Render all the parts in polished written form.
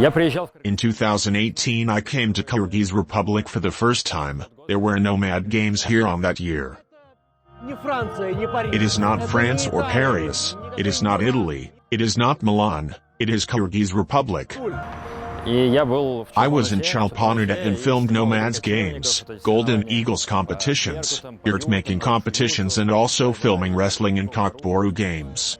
In 2018 I came to Kyrgyz Republic for the first time. There were nomad games here on that year. It is not France or Paris, it is not Italy, it is not Milan, it is Kyrgyz Republic. I was in Chalpanida and filmed Nomads Games, Golden Eagles competitions, yurt making competitions and also filming wrestling and Kokboru games.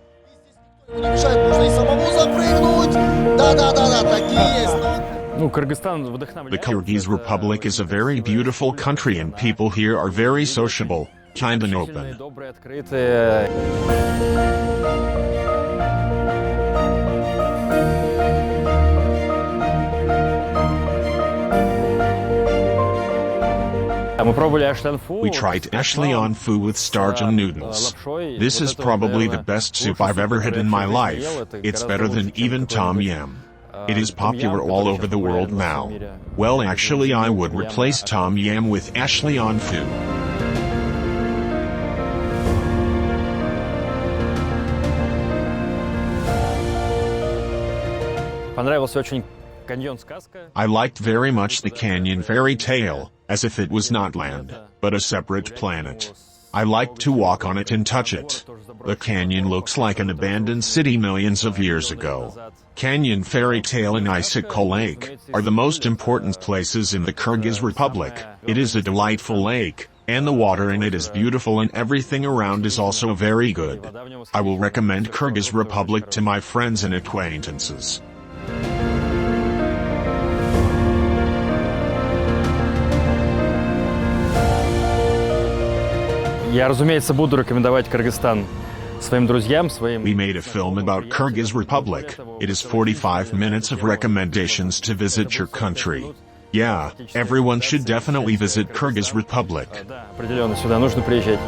The Kyrgyz Republic is a very beautiful country and people here are very sociable, kind and open. We tried Ashlion Fu with starch and noodles. This is probably the best soup I've ever had in my life. It's better than even Tom Yum. It is popular all over the world now. Well, actually I would replace Tom Yum with Ashlion Fu. I liked very much the canyon fairy tale, as if it was not land, but a separate planet. I liked to walk on it and touch it. The canyon looks like an abandoned city millions of years ago. Canyon fairy tale and Icicle Lake are the most important places in the Kyrgyz Republic. It is a delightful lake, and the water in it is beautiful and everything around is also very good. I will recommend Kyrgyz Republic to my friends and acquaintances. Я, разумеется, буду рекомендовать Кыргызстан своим друзьям, своим... We made a film about Kyrgyz Republic. It is 45 minutes of recommendations to visit your country. Yeah, everyone should definitely visit Kyrgyz Republic. Да, определенно, сюда нужно приезжать.